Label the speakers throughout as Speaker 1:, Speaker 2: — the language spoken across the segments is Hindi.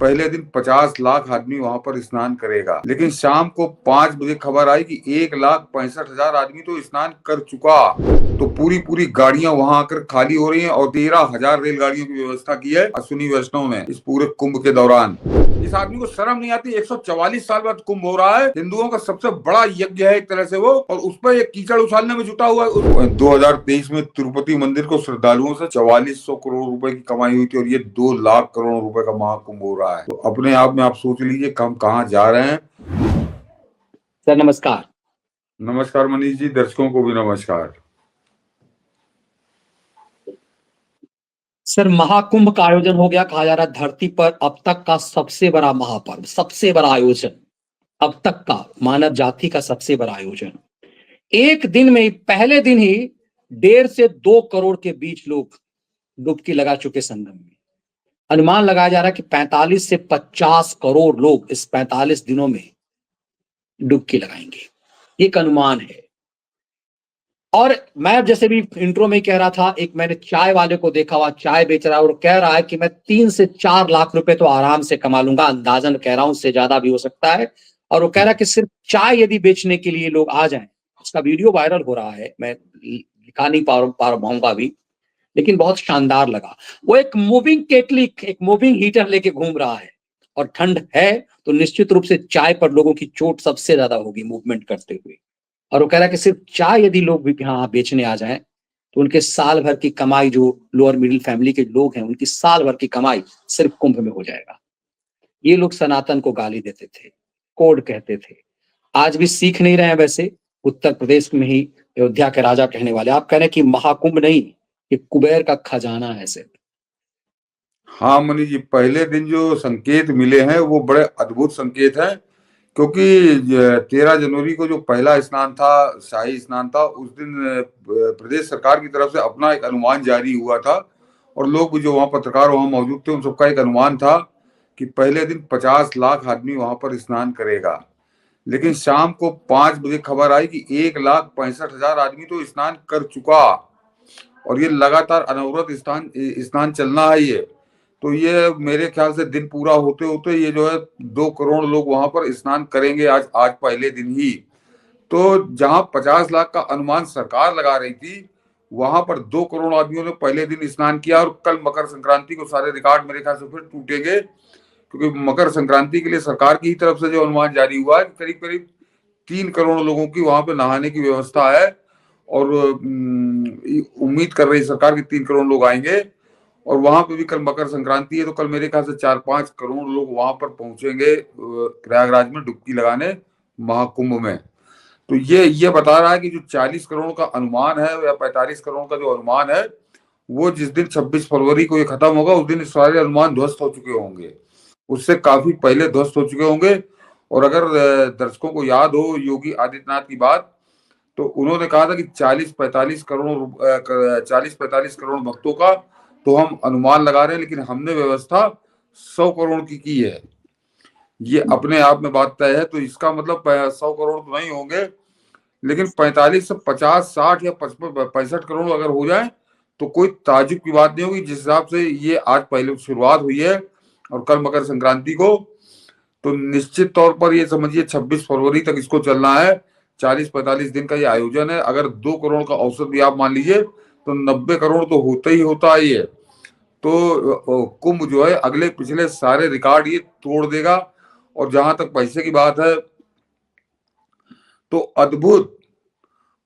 Speaker 1: पहले दिन 50 लाख आदमी वहां पर स्नान करेगा, लेकिन शाम को 5 बजे खबर आई कि 1,65,000 आदमी तो स्नान कर चुका। तो पूरी पूरी गाड़ियां वहां आकर खाली हो रही हैं और 13,000 रेलगाड़ियों की व्यवस्था की है अश्विनी वैष्णव ने इस पूरे कुंभ के दौरान। इस आदमी को शर्म नहीं आती? 144 साल बाद कुंभ हो रहा है, हिंदुओं का सबसे बड़ा यज्ञ है एक तरह से वो, और उस पर एक कीचड़ उछालने में जुटा हुआ है। 2023 में तिरुपति मंदिर को श्रद्धालुओं से 4400 करोड़ रुपए की कमाई हुई थी और ये 2 लाख करोड़ रुपए का महाकुंभ हो रहा है। तो अपने आप में आप सोच लीजिए हम कहाँ जा रहे हैं।
Speaker 2: सर नमस्कार।
Speaker 1: नमस्कार मनीष जी, दर्शकों को भी नमस्कार।
Speaker 2: सर महाकुंभ का आयोजन हो गया, कहा जा रहा है धरती पर अब तक का सबसे बड़ा महापर्व, सबसे बड़ा आयोजन अब तक का, मानव जाति का सबसे बड़ा आयोजन। एक दिन में ही, पहले दिन ही 1.5 से 2 करोड़ के बीच लोग डुबकी लगा चुके संगम में। अनुमान लगाया जा रहा है कि 45 से 50 करोड़ लोग इस 45 दिनों में डुबकी लगाएंगे, एक अनुमान है। और मैं जैसे भी इंट्रो में कह रहा था, एक मैंने चाय वाले को देखा हुआ, चाय बेच रहा है और कह रहा है कि मैं 3 से 4 लाख रुपए तो आराम से कमा लूंगा, अंदाजन कह रहा हूं, उससे ज्यादा भी हो सकता है। और वो कह रहा है कि सिर्फ चाय यदि बेचने के लिए लोग आ जाएं, उसका वीडियो वायरल हो रहा है, मैं दिखा नहीं पाऊंगा अभी, लेकिन बहुत शानदार लगा। वो एक मूविंग केटली, एक मूविंग हीटर लेके घूम रहा है, और ठंड है तो निश्चित रूप से चाय पर लोगों की चोट सबसे ज्यादा होगी मूवमेंट करते हुए। और वो कह रहा है कि सिर्फ चाय यदि लोग भी यहाँ बेचने आ जाएं तो उनके साल भर की कमाई, जो लोअर मिडिल फैमिली के लोग हैं, उनकी साल भर की कमाई सिर्फ कुंभ में हो जाएगा। ये लोग सनातन को गाली देते थे, कोड कहते थे, आज भी सीख नहीं रहे हैं। वैसे उत्तर प्रदेश में ही अयोध्या के राजा कहने वाले, आप कह रहे हैं कि महाकुंभ नहीं, ये कुबेर का खजाना है सिर्फ।
Speaker 1: हाँ मनीष जी, पहले दिन जो संकेत मिले हैं वो बड़े अद्भुत संकेत हैं, क्योंकि 13 जनवरी को जो पहला स्नान था, शाही स्नान था, उस दिन प्रदेश सरकार की तरफ से अपना एक अनुमान जारी हुआ था और लोग जो वहाँ पत्रकार वहाँ मौजूद थे उन सबका एक अनुमान था कि पहले दिन 50 लाख आदमी वहां पर स्नान करेगा। लेकिन शाम को 5 बजे खबर आई कि 1,65,000 आदमी तो स्नान कर चुका और ये लगातार अनवरत स्नान चलना है ये। तो ये मेरे ख्याल से दिन पूरा होते होते ये जो है 2 करोड़ लोग वहां पर स्नान करेंगे आज आज पहले दिन ही। तो जहां 50 लाख का अनुमान सरकार लगा रही थी, वहां पर 2 करोड़ आदमियों ने पहले दिन स्नान किया और कल मकर संक्रांति को सारे रिकॉर्ड मेरे ख्याल से फिर टूटेंगे, क्योंकि मकर संक्रांति के लिए सरकार की तरफ से जो अनुमान जारी हुआ है करीब करीब 3 करोड़ लोगों की वहां पर नहाने की व्यवस्था है और उम्मीद कर रही सरकार की 3 करोड़ लोग आएंगे। और वहां पे भी कल मकर संक्रांति है, तो कल मेरे ख्याल से 4-5 करोड़ लोग वहां पर पहुंचेंगे प्रयागराज में डुबकी लगाने महाकुंभ में। तो ये बता रहा है कि जो 40 करोड़ का अनुमान है या 45 करोड़ का जो अनुमान है, वो जिस दिन 26 फरवरी को ये खत्म होगा उस दिन सारे अनुमान ध्वस्त हो चुके होंगे, उससे काफी पहले ध्वस्त हो चुके होंगे। और अगर दर्शकों को याद हो योगी आदित्यनाथ की बात, तो उन्होंने कहा था कि 40-45 करोड़ भक्तों का तो हम अनुमान लगा रहे हैं, लेकिन हमने व्यवस्था 100 करोड़ की है। ये अपने आप में बात तय है। तो इसका मतलब 100 करोड़ तो नहीं होंगे, लेकिन 45 से 50, 60 या 65 करोड़ अगर हो जाए तो कोई ताजुब की बात नहीं होगी। जिस हिसाब से ये आज पहले शुरुआत हुई है और कल मकर संक्रांति को, तो निश्चित तौर पर ये समझिए 26 फरवरी तक इसको चलना है। 40-45 दिन का ये आयोजन है। अगर 2 करोड़ का औसत भी आप मान लीजिए तो 90 करोड़ तो होता ही होता है ये। तो कुंभ जो है अगले पिछले सारे रिकॉर्ड ये तोड़ देगा। और जहां तक पैसे की बात है, तो अद्भुत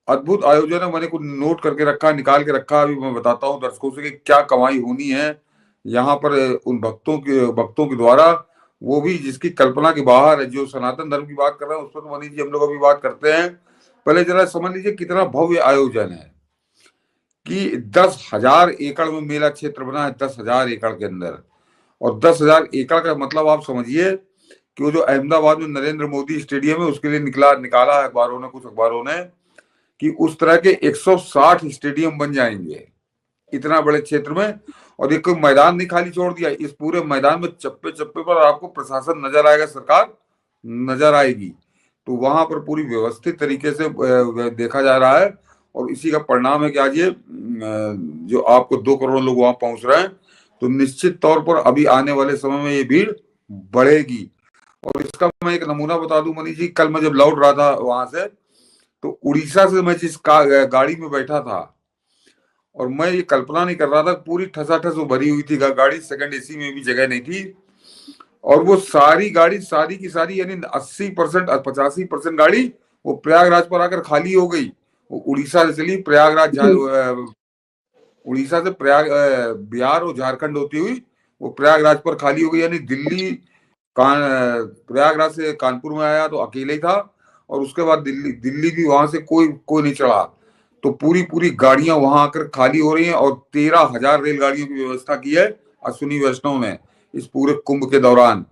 Speaker 1: अद्भुत आयोजन है। मैंने कुछ नोट करके रखा, निकाल के रखा, अभी मैं बताता हूँ दर्शकों से कि क्या कमाई होनी है यहाँ पर उन भक्तों के द्वारा, वो भी जिसकी कल्पना के बाहर है। जो सनातन धर्म की बात कर रहे हैं उस पर तो मनीष जी हम लोग अभी बात करते हैं। पहले जरा समझ लीजिए कितना भव्य आयोजन है कि 10,000 एकड़ में मेला क्षेत्र बना है, 10,000 एकड़ के अंदर। और 10,000 एकड़ का मतलब आप समझिए कि वो जो अहमदाबाद में नरेंद्र मोदी स्टेडियम है उसके लिए निकाला है अखबारों ने, कुछ अखबारों ने, कि उस तरह के 160 स्टेडियम बन जाएंगे इतना बड़े क्षेत्र में। और एक कोई मैदान नहीं खाली छोड़ दिया, इस पूरे मैदान में चप्पे चप्पे पर आपको प्रशासन नजर आएगा, सरकार नजर आएगी। तो वहां पर पूरी व्यवस्थित तरीके से देखा जा रहा है। और इसी का परिणाम है कि आज ये जो आपको 2 करोड़ लोग वहां पहुंच रहे हैं, तो निश्चित तौर पर अभी आने वाले समय में ये भीड़ बढ़ेगी। और इसका मैं एक नमूना बता दूं मनीष जी, कल मैं जब लौट रहा था वहां से, तो उड़ीसा से मैं जिस गाड़ी में बैठा था, और मैं ये कल्पना नहीं कर रहा था, पूरी ठसाठस वो भरी हुई थी गाड़ी, सेकंड एसी में भी जगह नहीं थी। और वो सारी गाड़ी, सारी की सारी, यानी 80% 85% गाड़ी वो प्रयागराज पर आकर खाली हो गई। वो उड़ीसा से चली प्रयागराज, उड़ीसा से बिहार और झारखंड होती हुई वो प्रयागराज पर खाली हो गई। यानी दिल्ली प्रयागराज से कानपुर में आया तो अकेले ही था, और उसके बाद दिल्ली दिल्ली भी वहां से कोई कोई नहीं चढ़ा। तो पूरी पूरी गाड़ियां वहां आकर खाली हो रही हैं, और 13,000 रेलगाड़ियों की व्यवस्था की है अश्विनी वैष्णव ने इस पूरे कुंभ के दौरान।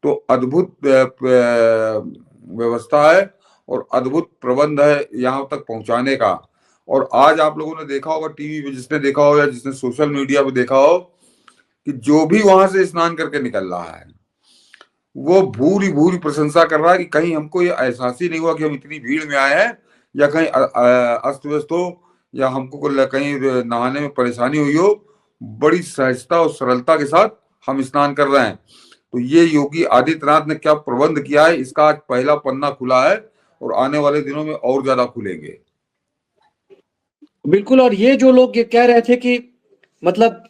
Speaker 1: तो अद्भुत व्यवस्था है और अद्भुत प्रबंध है यहाँ तक पहुंचाने का। और आज आप लोगों ने देखा होगा टीवी पे, जिसने देखा हो या जिसने सोशल मीडिया पे देखा हो, कि जो भी वहां से स्नान करके निकल रहा है वो भूरी भूरी प्रशंसा कर रहा है कि कहीं हमको ये एहसास ही नहीं हुआ कि हम इतनी भीड़ में आए हैं, या कहीं अस्त व्यस्त हो, या हमको कहीं नहाने में परेशानी हुई हो। बड़ी सहजता और सरलता के साथ हम स्नान कर रहे हैं। तो ये योगी आदित्यनाथ ने क्या प्रबंध किया है, इसका आज पहला पन्ना खुला है, और आने वाले दिनों में और ज्यादा खुलेंगे।
Speaker 2: बिल्कुल। और ये जो लोग ये कह रहे थे कि मतलब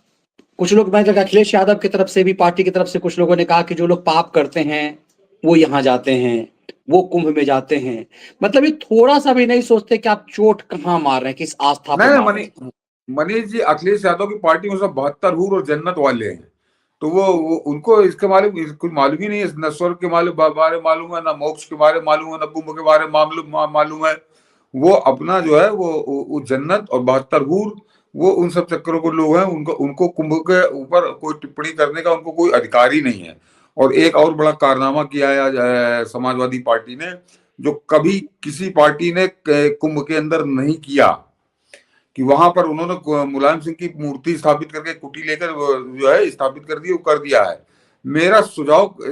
Speaker 2: कुछ लोग, मैं अखिलेश यादव की तरफ से भी, पार्टी की तरफ से कुछ लोगों ने कहा कि जो लोग पाप करते हैं वो यहाँ जाते हैं, वो कुंभ में जाते हैं। मतलब ये थोड़ा सा भी नहीं सोचते कि आप चोट कहाँ मार रहे हैं, किस आस्था पे
Speaker 1: नहीं
Speaker 2: मार रहे हैं।
Speaker 1: मनीष जी, अखिलेश यादव की पार्टी में सब 72 हूर और जन्नत वाले हैं। तो वो उनको इसके मालूम, कुछ मालूम ही नहीं है, न स्वर्ग के बारे मालूम है, ना मोक्ष के बारे मालूम है, ना कुंभ के बारे मालूम है। वो अपना जो है वो जन्नत और 72 हूर, वो उन सब चक्करों को लोग हैं। उनको उनको कुंभ के ऊपर कोई टिप्पणी करने का उनको कोई अधिकार ही नहीं है। और एक और बड़ा कारनामा किया है समाजवादी पार्टी ने, जो कभी किसी पार्टी ने कुंभ के अंदर नहीं किया, कि वहां पर उन्होंने मुलायम सिंह की मूर्ति स्थापित करके, कुटी लेकर जो है स्थापित कर दी, वो कर दिया है। मेरा सुझाव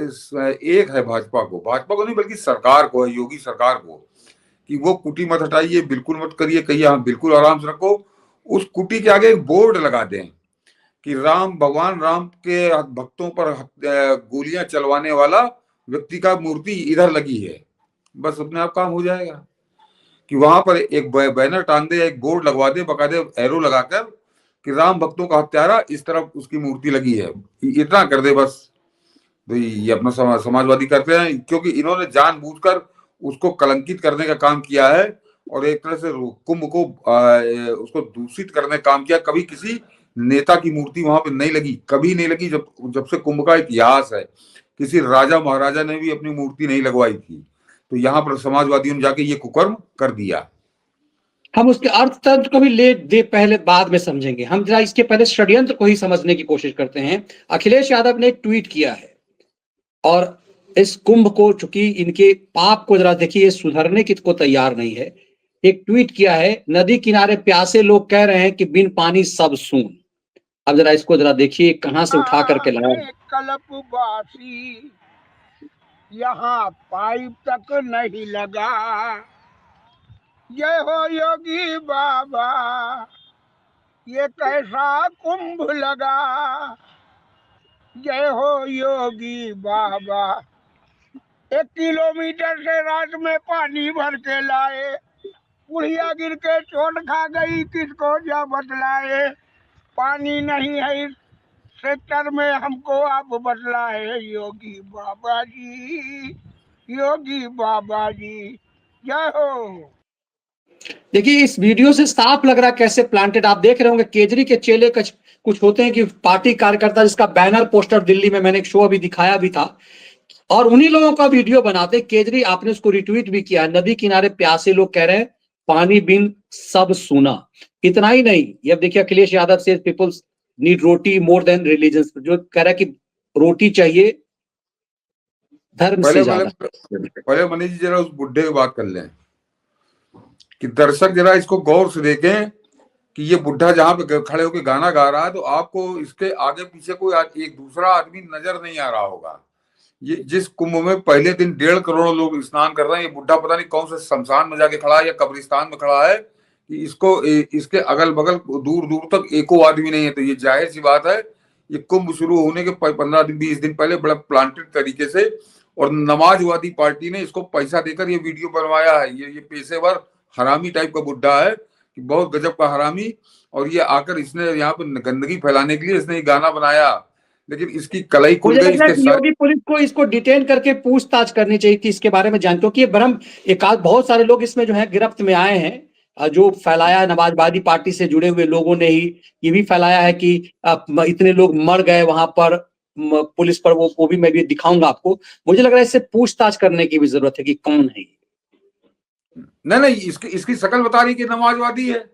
Speaker 1: एक है भाजपा को नहीं बल्कि सरकार को है, योगी सरकार को, कि वो कुटी मत हटाइए, बिल्कुल मत करिए, कहिए हाँ बिल्कुल आराम से रखो। उस कुटी के आगे एक बोर्ड लगा दें कि भगवान राम के भक्तों पर गोलियां चलवाने वाला व्यक्ति का मूर्ति इधर लगी है। बस अपने आप काम हो जाएगा। कि वहां पर एक बैनर टांग दे, एक बोर्ड लगवा दे, बकायदे एरो लगाकर, कि राम भक्तों का हत्यारा, इस तरफ उसकी मूर्ति लगी है। इतना कर दे बस। तो ये अपना समाजवादी करते हैं, क्योंकि इन्होंने जानबूझकर उसको कलंकित करने का काम किया है, और एक तरह से कुंभ को उसको दूषित करने का काम किया। कभी किसी नेता की मूर्ति वहां पे नहीं लगी, कभी नहीं लगी। जब जब से कुंभ का इतिहास है, किसी राजा महाराजा ने भी अपनी मूर्ति नहीं लगवाई थी। तो यहाँ पर समाजवादियों ने जाके ये कुकर्म कर दिया।
Speaker 2: हम उसके अर्थतंत्र को भी ले दे, पहले बाद में समझेंगे। हम जरा इसके पहले षड्यंत्र को ही समझने की कोशिश करते हैं। अखिलेश यादव ने एक ट्वीट किया है, और इस कुंभ को, चूंकि इनके पाप को जरा देखिए, सुधरने की को तैयार नहीं है। एक ट्वीट किया है, नदी किनारे प्यासे लोग कह रहे हैं कि बिन पानी सब सून। अब जरा इसको जरा देखिए कहां से उठा करके लाया।
Speaker 3: कल्पवासी यहाँ पाइप तक नहीं लगा, जय हो योगी बाबा, ये कैसा कुंभ लगा, जय हो योगी बाबा। 1 किलोमीटर से रात में पानी भर के लाए, बुढ़िया गिर के चोट खा गई, किसको जा बतलाए। पानी नहीं है इस सेक्टर में, हमको आप बतलाए योगी बाबा जी, योगी बाबा जी, जय हो।
Speaker 2: देखिए इस वीडियो से साफ लग रहा है कैसे प्लांटेड। आप देख रहे होंगे केजरी के चेले कुछ होते हैं कि पार्टी कार्यकर्ता, जिसका बैनर पोस्टर दिल्ली में मैंने एक शो अभी दिखाया भी था, और उन्हीं लोगों का वीडियो बनाते। केजरी, आपने उसको रिट्वीट भी किया, नदी किनारे प्यासे लोग कह रहे हैं पानी बिन सब सूना। इतना ही नहीं, ये अब देखिए अखिलेश यादव से पीपल्स नीड रोटी मोर देन रिलीजन, जो कह रहा है कि रोटी चाहिए धर्म से ज्यादा।
Speaker 1: पहले मनीष जी जरा उस बुढ़े की बात कर लें, कि दर्शक जरा इसको गौर से देखें कि ये बुढ़ा जहां पे खड़े होकर गाना गा रहा है, तो आपको इसके आगे पीछे कोई एक दूसरा आदमी नजर नहीं आ रहा होगा। ये जिस कुंभ में पहले दिन 1.5 करोड़ लोग स्नान कर रहे हैं, ये बुढ़ा पता नहीं कौन से शमशान में जाके खड़ा है या कब्रिस्तान में खड़ा है, कि इसको इसके अगल बगल दूर दूर तक एको आदमी नहीं है। तो ये जाहिर सी बात है, ये कुंभ शुरू होने के 15 दिन 20 दिन पहले बड़ा प्लांटेड तरीके से, और नमाजवादी पार्टी ने इसको पैसा देकर ये वीडियो बनवाया है। ये पेशेवर हरामी टाइप का बुड्ढा है कि बहुत गजब का हरामी, और ये आकर इसने यहाँ पे गंदगी फैलाने के लिए इसने ये गाना बनाया, लेकिन इसकी कलाई खुल
Speaker 2: मुझे
Speaker 1: गई।
Speaker 2: लगता है कि योगी पुलिस को इसको डिटेन करके पूछताछ करनी चाहिए कि इसके बारे में जान, क्योंकि ये भ्रम एक बहुत सारे लोग इसमें जो है गिरफ्त में आए हैं, जो फैलाया नमाजवादी पार्टी से जुड़े हुए लोगों ने ही ये भी फैलाया है कि इतने लोग मर गए वहां पर पुलिस पर, वो भी मैं भी दिखाऊंगा आपको। मुझे लग रहा है इससे पूछताछ करने की भी जरूरत है कि कौन है।
Speaker 1: नहीं, इसकी शक्ल बता रही कि नमाजवादी है,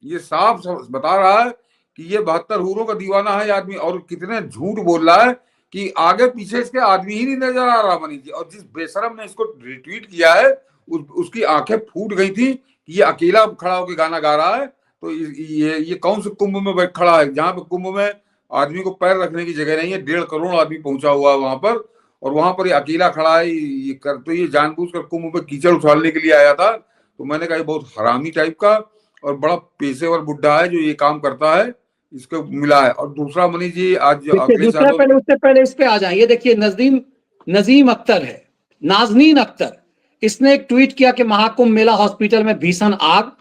Speaker 1: ये साफ बता रहा है कि ये 72 हूरों का दीवाना है आदमी, और कितने झूठ बोल रहा है कि आगे पीछे इसके आदमी ही नहीं नजर आ रहा मनीष जी। और जिस बेशरम ने इसको रिट्वीट किया है उसकी आंखें फूट गई थी कि ये अकेला खड़ा होकर गाना गा रहा है। तो ये कौन से कुंभ में बैठ खड़ा है जहां पे कुंभ में आदमी को पैर रखने की जगह नहीं है, 1.5 करोड़ आदमी पहुंचा हुआ है वहां पर, और वहां पर ये अकेला खड़ा है। ये जानबूझकर कुंभ में कीचड़ उछालने के लिए आया था। तो मैंने कहा ये बहुत हरामी टाइप का और बड़ा पेशेवर बुड्ढा है जो ये काम करता है, इसको मिला है। और दूसरा मनीष जी, आज अखिलेश यादव,
Speaker 2: पहले उससे पहले इस पे आ जाए। ये देखिए नजीम अख्तर है, नाजनीन अख्तर, इसने एक ट्वीट किया कि महाकुंभ मेला हॉस्पिटल में भीषण आग,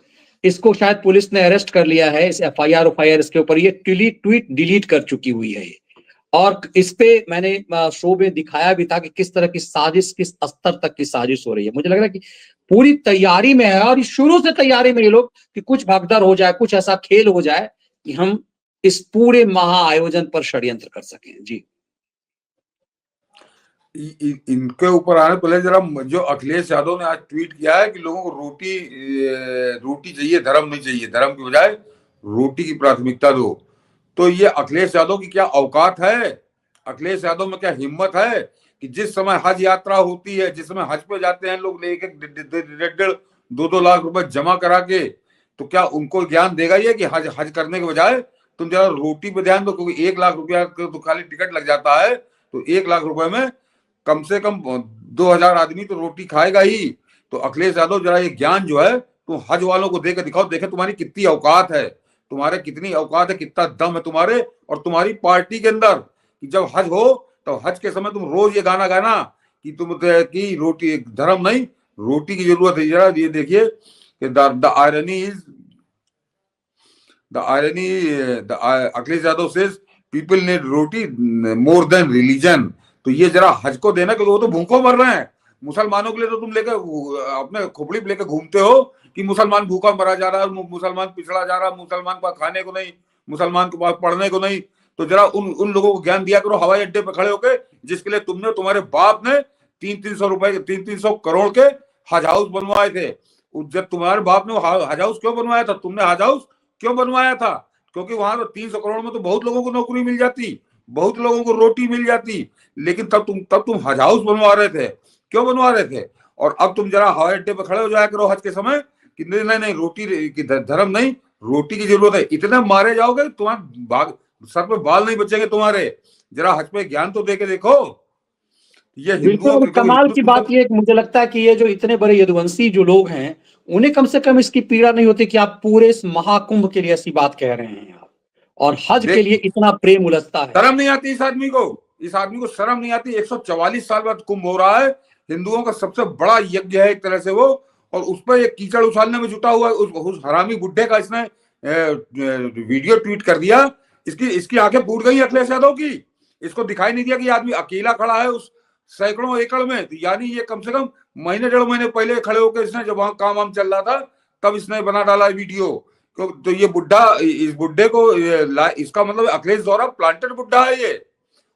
Speaker 2: इसको शायद पुलिस ने अरेस्ट कर लिया है, इस एफआईआर इसके ऊपर। ये ट्वीट डिलीट कर चुकी हुई है। और इस पे मैंने शो में दिखाया भी था कि किस तरह की साजिश, किस स्तर तक की साजिश हो रही है। मुझे लग रहा है कि पूरी तैयारी में है, और शुरू से तैयारी में ये लोग कि कुछ भगदड़ हो जाए, कुछ ऐसा खेल हो जाए कि हम इस पूरे महा आयोजन पर षड्यंत्र कर सकें। जी,
Speaker 1: इनके ऊपर आने पहले जरा, जो अखिलेश यादव ने आज ट्वीट किया है कि लोगों को रोटी चाहिए, धर्म नहीं चाहिए, धर्म की बजाय रोटी की प्राथमिकता दो। तो ये अखिलेश यादव की क्या औकात है, अखिलेश यादव में क्या हिम्मत है कि जिस समय हज यात्रा होती है, जिस समय हज पे जाते हैं लोग, एक 1.5-2 लाख रुपए जमा करा के, तो क्या उनको ज्ञान देगा ये कि हज करने के बजाय तुम जरा रोटी पे ध्यान दो, क्योंकि 1 लाख रुपया तो खाली टिकट लग जाता है। तो 1 लाख रुपए में कम से कम 2000 आदमी तो रोटी खाएगा ही। तो अखिलेश यादव जरा ये ज्ञान जो है तुम हज वालों को देकर दिखाओ, देखे तुम्हारी कितनी औकात है, तुम्हारे कितनी औकात है, कितना दम है तुम्हारे और तुम्हारी पार्टी के अंदर कि जब हज हो तो हज के समय तुम रोज ये गाना गाना कि तुम की रोटी धर्म नहीं, रोटी की जरूरत है। जरा ये देखिए कि the irony Akhilesh Yadav says people need roti more than religion. तो ये जरा हज को देना, क्योंकि वो तो भूखों मर रहे हैं। मुसलमानों के लिए तो तुम लेकर अपने खोपड़ी लेकर घूमते हो कि मुसलमान भूखा मरा जा रहा है, मुसलमान पिछड़ा जा रहा है, मुसलमान को खाने को नहीं, मुसलमान के पास पढ़ने को नहीं। तो जरा उन लोगों को ज्ञान दिया करो हवाई अड्डे पर खड़े होकर, जिसके लिए तुमने, तुम्हारे बाप ने 300 करोड़ के हज हाउस बनवाए थे। जब तुम्हारे बाप ने हज हाउस क्यों बनवाया था, तुमने हज हाउस क्यों बनवाया था? क्योंकि वहां तो 300 करोड़ में तो बहुत लोगों को नौकरी मिल जाती, बहुत लोगों को रोटी मिल जाती। लेकिन तब तुम हज हाउस बनवा रहे थे, क्यों बनवा रहे थे? और अब तुम जरा हवाई अड्डे पर खड़े हो जाया करो हज के समय कि नहीं रोटी की धर्म नहीं, रोटी की जरूरत है। इतने मारे जाओगे तुम्हारे सर पे बाल नहीं बचेंगे तुम्हारे। जरा हज पे ज्ञान तो देके देखो। ये हिंदुओं
Speaker 2: कमाल की बात ये, मुझे लगता है कि ये जो इतने बड़े यदुवंशी जो लोग हैं, उन्हें कम से कम इसकी पीड़ा नहीं होती कि आप पूरे इस महाकुंभ के लिए ऐसी बात कह रहे हैं आप, और हज के लिए इतना प्रेम उलझता है।
Speaker 1: शर्म नहीं आती इस आदमी को शर्म नहीं आती। 144 साल बाद कुंभ हो रहा है, हिंदुओं का सबसे बड़ा यज्ञ है एक तरह से वो, और उस पर एक कीचड़ उछालने में जुटा हुआ है। उस हरामी बुड्ढे का इसने वीडियो ट्वीट कर दिया। इसकी आंखें फूट गई अखिलेश यादव की। इसको दिखाई नहीं दिया कि आदमी अकेला खड़ा है उस सैकड़ों एकड़ में। तो यानी ये कम से कम महीने 1.5 महीने पहले खड़े होकर इसने, जब वहां काम चल रहा था, तब इसने बना डाला वीडियो। तो ये बुड्ढा, इस बुड्ढे को इसका मतलब अखिलेश द्वारा प्लांटेड बुड्ढा है ये।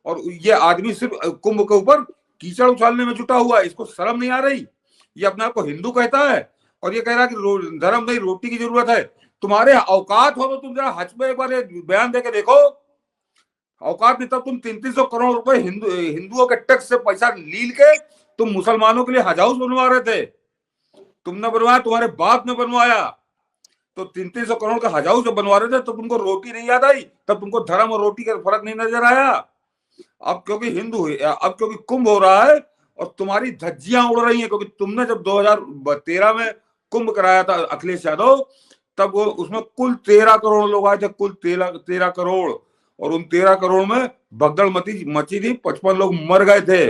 Speaker 1: और ये आदमी सिर्फ कुंभ के ऊपर कीचड़ उछालने में जुटा हुआ है। इसको शर्म नहीं आ रही? ये अपने आप को हिंदू कहता है और ये कह रहा है कि धर्म नहीं, रोटी की जरूरत है। तुम्हारे औकात हो तो तुम जरा हज पे एक बार बयान देके देखो। औकात नहीं तब तुम 300 करोड़ रुपए हिंदुओं के टैक्स से पैसा लील के तुम मुसलमानों के लिए हज हाउस बनवा रहे थे। तुमने बनवाया, तुम्हारे बाप ने बनवाया। तो 300 करोड़ का हज हाउस जब बनवा रहे थे तो तुमको रोटी नहीं याद आई, तब तुमको धर्म और रोटी का फर्क नहीं नजर आया। अब क्योंकि अब क्योंकि कुंभ हो रहा है और तुम्हारी धज्जियां उड़ रही हैं, क्योंकि तुमने जब 2013 में कुंभ कराया था अखिलेश यादव, तब वो उसमें कुल 13 करोड़ लोग आए थे, कुल 13 करोड़। और उन 13 करोड़ में भगदड़ मची थी, 55 लोग मर गए थे।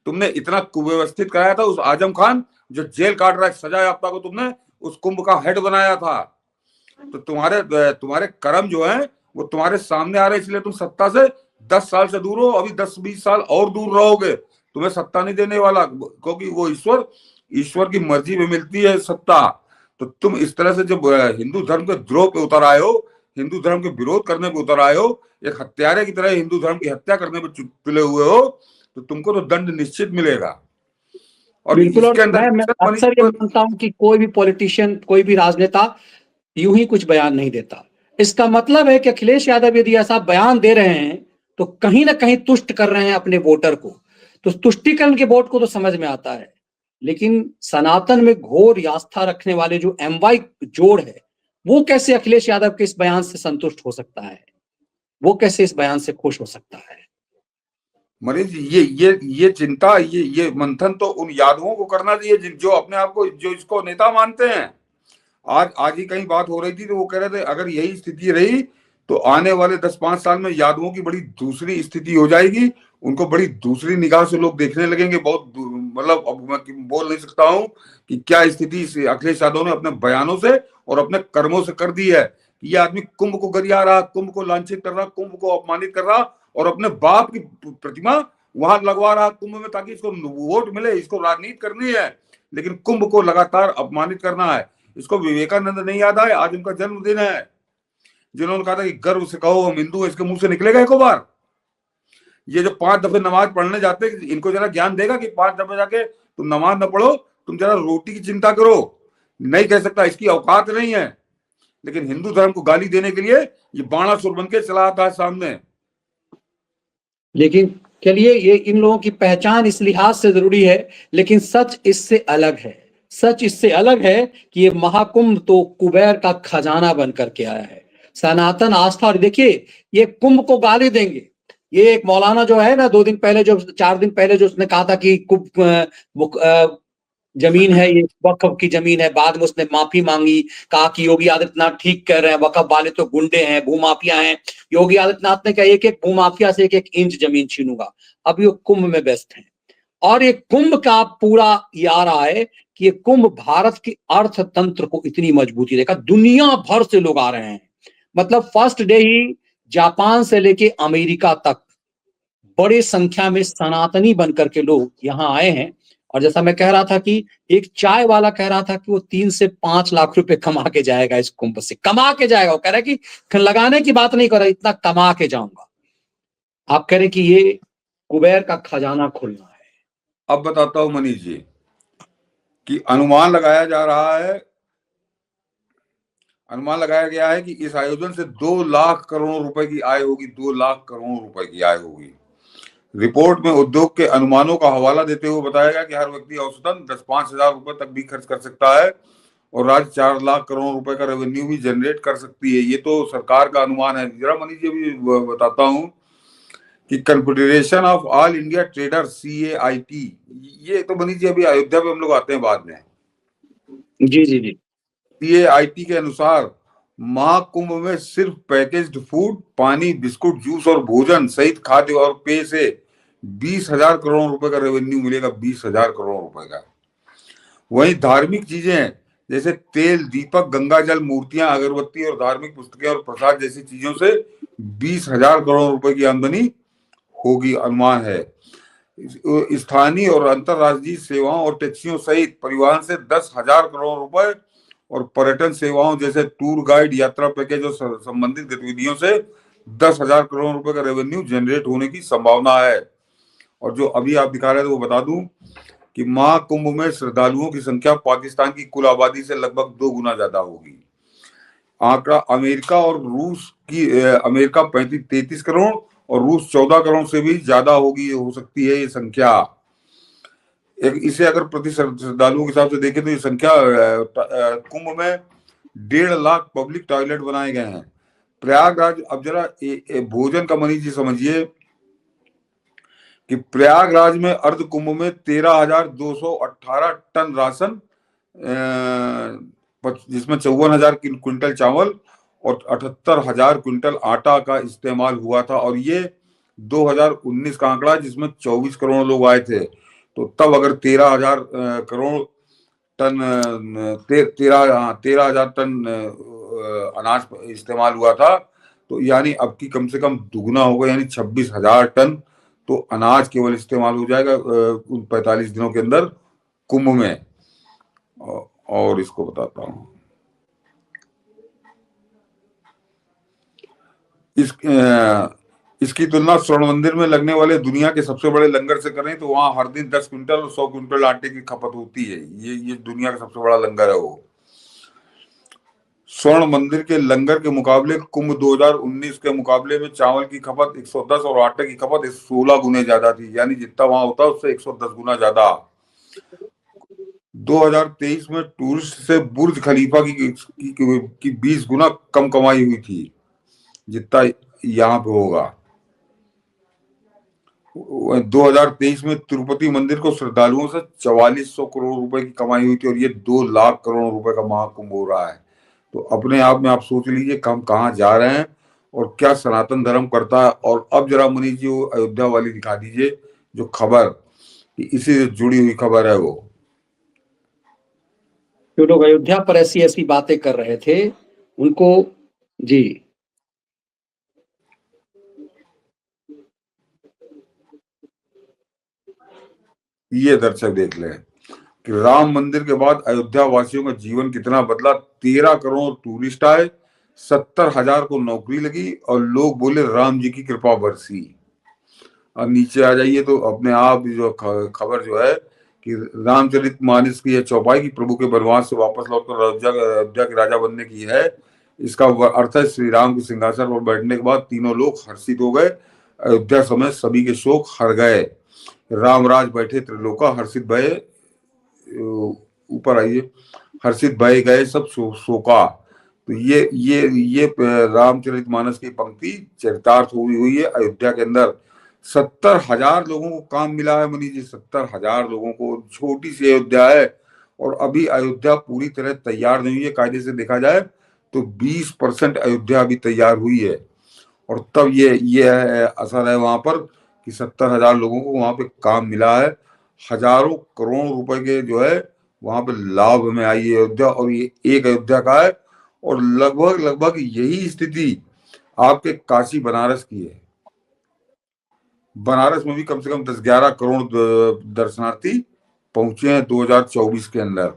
Speaker 1: तुमने इतना कुव्यवस्थित कराया था। उस आजम खान जो जेल काट रहा है, सजा याफ्ता को तुमने उस कुंभ का हेड बनाया था। तो तुम्हारे कर्म जो है वो तुम्हारे सामने आ रहे, इसलिए तुम सत्ता से 10 साल से दूर हो। अभी 10-20 साल और दूर रहोगे, तुम्हें सत्ता नहीं देने वाला, क्योंकि वो ईश्वर की मर्जी में मिलती है सत्ता। तो तुम इस तरह से जब हिंदू धर्म के द्रोह पे उतर आए हो, हिंदू धर्म के विरोध करने पे उतर आए हो, एक हत्यारे की तरह हिंदू धर्म की हत्या करने पे तुले हुए हो, तो तुमको तो दंड निश्चित मिलेगा। और
Speaker 2: बिल्कुल। और
Speaker 1: इसके अंदर
Speaker 2: मैं अक्सर ये मानता हूं कि कोई भी पॉलिटिशियन, कोई भी राजनेता यूं ही कुछ बयान नहीं देता। इसका मतलब है कि अखिलेश यादव यदि ऐसा बयान दे रहे हैं तो कहीं ना कहीं तुष्ट कर रहे हैं अपने वोटर को। तो तुष्टिकरण के वोट को तो समझ में आता है, लेकिन सनातन में घोर आस्था रखने वाले जो एमवाई जोड़ है, वो कैसे अखिलेश यादव के इस बयान से संतुष्ट हो सकता है? वो कैसे इस बयान से खुश हो सकता है?
Speaker 1: मनीष जी, ये चिंता, ये मंथन तो उन यादवों को करना चाहिए जो अपने आप को, जो इसको नेता मानते हैं। आज ही कहीं बात हो रही थी तो वो कह रहे थे अगर यही स्थिति रही तो आने वाले 10-5 साल में यादवों की बड़ी दूसरी स्थिति हो जाएगी। उनको बड़ी दूसरी निगाह से लोग देखने लगेंगे। बहुत मतलब अब मैं बोल नहीं सकता हूँ कि क्या स्थिति अखिलेश यादव ने अपने बयानों से और अपने कर्मों से कर दी है। ये आदमी कुंभ को गरिया रहा, कुंभ को लांछित कर रहा, कुंभ को अपमानित कर रहा और अपने बाप की प्रतिमा वहां लगवा रहा कुंभ में, ताकि इसको वोट मिले, इसको राजनीति करनी है, लेकिन कुंभ को लगातार अपमानित करना है। इसको विवेकानंद नहीं याद आए, आज उनका जन्मदिन है, जिन्होंने कहा था कि गर्व से कहो हम हिंदू हैं। इसके मुंह से निकलेगा एक बार? ये जो 5 दफे नमाज पढ़ने जाते हैं, इनको जरा ज्ञान देगा कि 5 दफे जाके तुम नमाज न पढ़ो, तुम जरा रोटी की चिंता करो। नहीं कह सकता, इसकी औकात नहीं है। लेकिन हिंदू धर्म को गाली देने के लिए ये बाणासुर बन के चला आता है सामने।
Speaker 2: लेकिन चलिए, ये इन लोगों की पहचान इस लिहाज से जरूरी है, लेकिन सच इससे अलग है। सच इससे अलग है कि ये महाकुंभ तो कुबेर का खजाना बन करके आया है। सनातन आस्था, और देखिए ये कुंभ को गाली देंगे। ये एक मौलाना जो है ना, 4 दिन पहले जो उसने कहा था कि कुंभ जमीन है, ये वक्फ की जमीन है, बाद में उसने माफी मांगी, कहा कि योगी आदित्यनाथ ठीक कह रहे हैं, वक्फ वाले तो गुंडे हैं, भूमाफिया हैं। योगी आदित्यनाथ ने कहा एक एक भूमाफिया से 1-1 इंच जमीन छीनूंगा। अब ये कुंभ में व्यस्त हैं, और ये कुंभ का पूरा ये आ रहा है कि ये कुंभ भारत के अर्थतंत्र को इतनी मजबूती देगा। दुनिया भर से लोग आ रहे हैं, मतलब फर्स्ट डे ही जापान से लेके अमेरिका तक बड़ी संख्या में सनातनी बनकर के लोग यहाँ आए हैं। और जैसा मैं कह रहा था कि एक चाय वाला कह रहा था कि वो 3 से 5 लाख रुपए कमा के जाएगा इस कुंभ से, कमा के जाएगा। वो कह रहा है कि लगाने की बात नहीं कर रहा, इतना कमा के जाऊंगा। आप कह रहे कि ये कुबेर का खजाना खुलना है।
Speaker 1: अब बताता हूं मनीष जी कि अनुमान लगाया गया है कि इस आयोजन से 2 लाख करोड़ रुपए की आय होगी। 2 लाख करोड़ रुपए की आय होगी। रिपोर्ट में उद्योग के अनुमानों का हवाला देते हुए बताया गया कि हर व्यक्ति औसतन 10-5 हजार रुपए तक भी खर्च कर सकता है और राज्य 4 लाख करोड़ रुपए का रेवेन्यू भी जनरेट कर सकती है। ये तो सरकार का अनुमान है। जरा मनीष जी भी बताता हूं कि confederation of all India trader CAIT, ये तो मनीष जी अभी अयोध्या पे हम लोग आते हैं बाद में।
Speaker 2: जी जी जी।
Speaker 1: CAIT के अनुसार महाकुंभ में सिर्फ पैकेज्ड फूड, पानी, बिस्कुट, जूस और भोजन सहित खाद्य और पेय से 20,000 करोड़ रुपए का रेवेन्यू मिलेगा। 20,000 करोड़ रुपए का। वहीं धार्मिक चीजें जैसे तेल, दीपक, गंगा जल, मूर्तियां, अगरबत्ती और धार्मिक पुस्तकें और प्रसाद जैसी चीजों से 20,000 करोड़ रुपए की आमदनी होगी, अनुमान है। स्थानीय और अंतरराज्यीय सेवाओं और टैक्सियों सहित परिवहन से 10,000 करोड़ रुपए और पर्यटन सेवाओं जैसे टूर गाइड, यात्रा पैकेज और संबंधित गतिविधियों से 10,000 करोड़ रुपए का रेवेन्यू जनरेट होने की संभावना है। और जो अभी आप दिखा रहे थे वो बता दूं कि महाकुंभ में श्रद्धालुओं की संख्या पाकिस्तान की कुल आबादी से लगभग 2 गुना ज्यादा होगी। आंकड़ा अमेरिका और रूस की, अमेरिका 33 करोड़ और रूस 14 करोड़ से भी ज्यादा होगी, हो सकती है ये संख्या। इसे अगर प्रति श्रद्धालुओं के हिसाब से देखें तो ये संख्या, कुंभ में 1.5 लाख पब्लिक टॉयलेट बनाए गए हैं। प्रयागराज, अब जरा भोजन का मनीष जी समझिए कि प्रयागराज में अर्ध कुंभ में 13,218 टन राशन, जिसमें 54,000 क्विंटल चावल और 78,000 क्विंटल आटा का इस्तेमाल हुआ था। और ये 2019 का आंकड़ा जिसमें 24 करोड़ लोग आए थे। तो तब अगर 13,000 करोड़ टन 13,000 टन अनाज इस्तेमाल हुआ था, तो यानी अब की कम से कम दुगना होगा, यानी 26,000 टन तो अनाज केवल इस्तेमाल हो जाएगा उन 45 दिनों के अंदर कुंभ में। और इसको बताता हूँ, इसकी तुलना स्वर्ण मंदिर में लगने वाले दुनिया के सबसे बड़े लंगर से करें तो वहां हर दिन 10 क्विंटल और 100 क्विंटल आटे की खपत होती है। ये दुनिया का सबसे बड़ा लंगर है वो। स्वर्ण मंदिर के लंगर के मुकाबले कुंभ 2019 के मुकाबले में चावल की खपत 110 और आटे की खपत 16 गुने ज्यादा थी, यानी जितना वहां होता है उससे 110 गुना ज्यादा। 2023 में टूरिस्ट से बुर्ज खलीफा की 20 गुना कम कमाई हुई थी जितना यहाँ पे होगा। 2023 में तिरुपति मंदिर को श्रद्धालुओं से 4400 करोड़ रुपए की कमाई हुई थी और ये 2 लाख करोड़ रुपए का महाकुंभ हो रहा है। तो अपने आप में आप सोच लीजिए हम कहाँ जा रहे हैं और क्या सनातन धर्म करता है। और अब जरा मनीष जी वो अयोध्या वाली दिखा दीजिए जो खबर, इसी से जुड़ी हुई खबर है वो।
Speaker 2: जो लोग अयोध्या पर ऐसी ऐसी बातें कर रहे थे उनको जी
Speaker 1: ये दर्शक देख लें कि राम मंदिर के बाद अयोध्या वासियों का जीवन कितना बदला। 13 करोड़ टूरिस्ट आए, 70,000 को नौकरी लगी और लोग बोले राम जी की कृपा बरसी। अब नीचे आ जाइए तो अपने आप जो खबर जो है कि रामचरितमानस की चौपाई की प्रभु के वनवास से वापस लौटकर अयोध्या के राजा बनने की है। इसका अर्थ है श्री राम के सिंहासन पर बैठने के बाद तीनों लोग हर्षित हो गए। अयोध्या समेत सभी के शोक हर गए। रामराज बैठे त्रिलोका हर्षित भय, ऊपर आइए, हर्षित भय गए सब शोका। तो ये रामचरितमानस की पंक्ति चरितार्थ हुई है अयोध्या के अंदर। 70,000 लोगों को काम मिला है मनीष जी, 70,000 लोगों को। छोटी सी अयोध्या है और अभी अयोध्या पूरी तरह तैयार नहीं हुई है। कायदे से देखा जाए तो 20% अयोध्या अभी तैयार हुई है। और तब ये असर है वहां पर कि 70,000 लोगों को वहां पे काम मिला है। हजारों करोड़ रुपए के जो है वहां पे लाभ में आई है अयोध्या। और ये एक अयोध्या का है और लगभग यही स्थिति आपके काशी बनारस की है। बनारस में भी कम से कम 10-11 करोड़ दर्शनार्थी पहुंचे हैं 2024 के अंदर।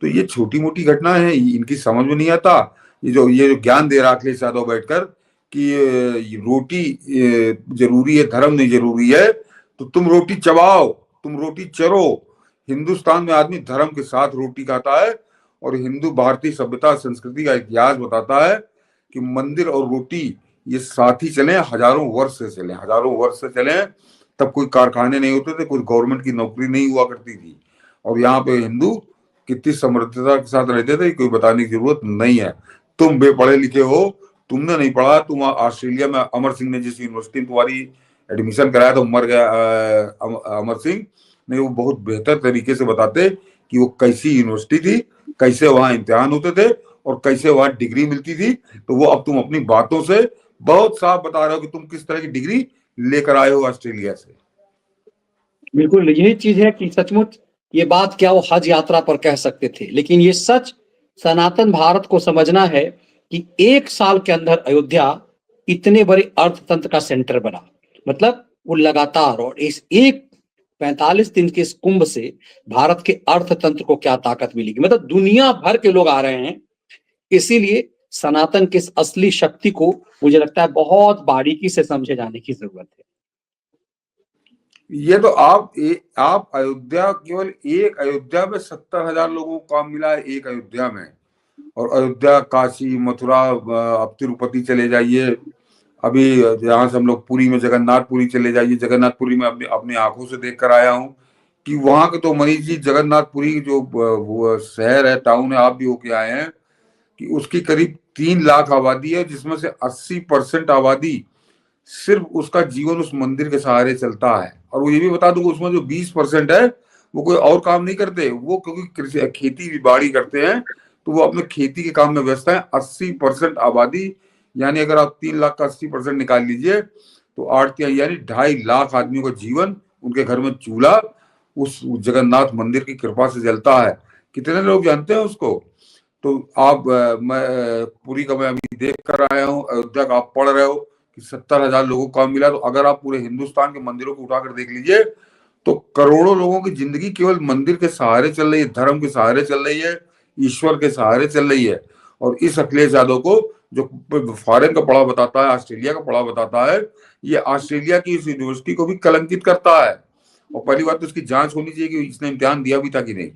Speaker 1: तो ये छोटी मोटी घटना है, इनकी समझ में नहीं आता। ये जो ज्ञान दे रहा अखिलेश यादव बैठकर कि रोटी जरूरी है, धर्म नहीं जरूरी है, तो तुम रोटी चबाओ, तुम रोटी चरो। हिंदुस्तान में आदमी धर्म के साथ रोटी खाता है और हिंदू भारतीय सभ्यता संस्कृति का इतिहास बताता है कि मंदिर और रोटी ये साथ ही चले, हजारों वर्ष से चले। तब कोई कारखाने नहीं होते थे, कोई गवर्नमेंट की नौकरी नहीं हुआ करती थी और यहाँ पे हिंदू कितनी समृद्धता के साथ रहते थे कोई बताने की जरूरत नहीं है। तुम बेपढ़े लिखे हो, तुमने नहीं पढ़ा। तुम ऑस्ट्रेलिया में अमर सिंह ने जिस यूनिवर्सिटी में तुम्हारी एडमिशन कराया तो मर गया अमर सिंह ने, वो बहुत बेहतर तरीके से बताते कि वो कैसी यूनिवर्सिटी थी, कैसे वहां इम्तिहान होते थे और कैसे वहां डिग्री मिलती थी। तो वो अब तुम अपनी बातों से बहुत साफ बता रहे हो कि तुम किस तरह की डिग्री लेकर आए हो ऑस्ट्रेलिया से।
Speaker 2: बिल्कुल यही चीज है कि सचमुच ये बात क्या वो हज यात्रा पर कह सकते थे, लेकिन ये सच सनातन भारत को समझना है कि 1 साल के अंदर अयोध्या इतने बड़े अर्थतंत्र का सेंटर बना। मतलब वो लगातार, और इस 45 दिन के इस कुंभ से भारत के अर्थतंत्र को क्या ताकत मिलेगी। मतलब दुनिया भर के लोग आ रहे हैं। इसीलिए सनातन की इस असली शक्ति को मुझे लगता है बहुत बारीकी से समझे जाने की जरूरत है।
Speaker 1: ये तो आप अयोध्या, केवल एक अयोध्या में 70,000 लोगों को काम मिला है, एक अयोध्या में। और अयोध्या, काशी, मथुरा, अब तिरुपति चले जाइए, अभी यहाँ से हम लोग पुरी में जगन्नाथपुरी चले जाइए। जगन्नाथपुरी में अपनी आंखों से देख कर आया हूँ कि वहां के तो मनीष जी जगन्नाथपुरी जो वो शहर है, टाउन है, आप भी होके आए हैं, कि उसकी करीब 3 लाख आबादी है जिसमें से 80% आबादी सिर्फ उसका जीवन उस मंदिर के सहारे चलता है। और वो ये भी बता दूं उसमें जो 20% है वो कोई और काम नहीं करते, वो क्योंकि खेती बाड़ी करते हैं। तो वो अपने खेती के काम में व्यस्त है। 80% आबादी, यानी अगर आप 3 लाख का 80% निकाल लीजिए तो 8 यानी 2.5 लाख आदमियों का जीवन, उनके घर में चूल्हा उस जगन्नाथ मंदिर की कृपा से जलता है। कितने लोग जानते हैं उसको? तो आप मैं पूरी का मैं अभी देख कर आया हूँ अयोध्या का, आप पढ़ रहे हो कि 70,000 लोगों को काम मिला। तो अगर आप पूरे हिंदुस्तान के मंदिरों को उठाकर देख लीजिए तो करोड़ों लोगों की जिंदगी केवल मंदिर के सहारे चल रही है, धर्म के सहारे चल रही है, ईश्वर के सहारे चल रही है। और इस अखिलेश यादव को जो फॉरेन का पढ़ा बताता है, ऑस्ट्रेलिया का पढ़ा बताता है, ये ऑस्ट्रेलिया की इस यूनिवर्सिटी को भी कलंकित करता है। और पहली बात तो इसकी जांच होनी चाहिए कि इसने इम्तिहान दिया भी था कि नहीं।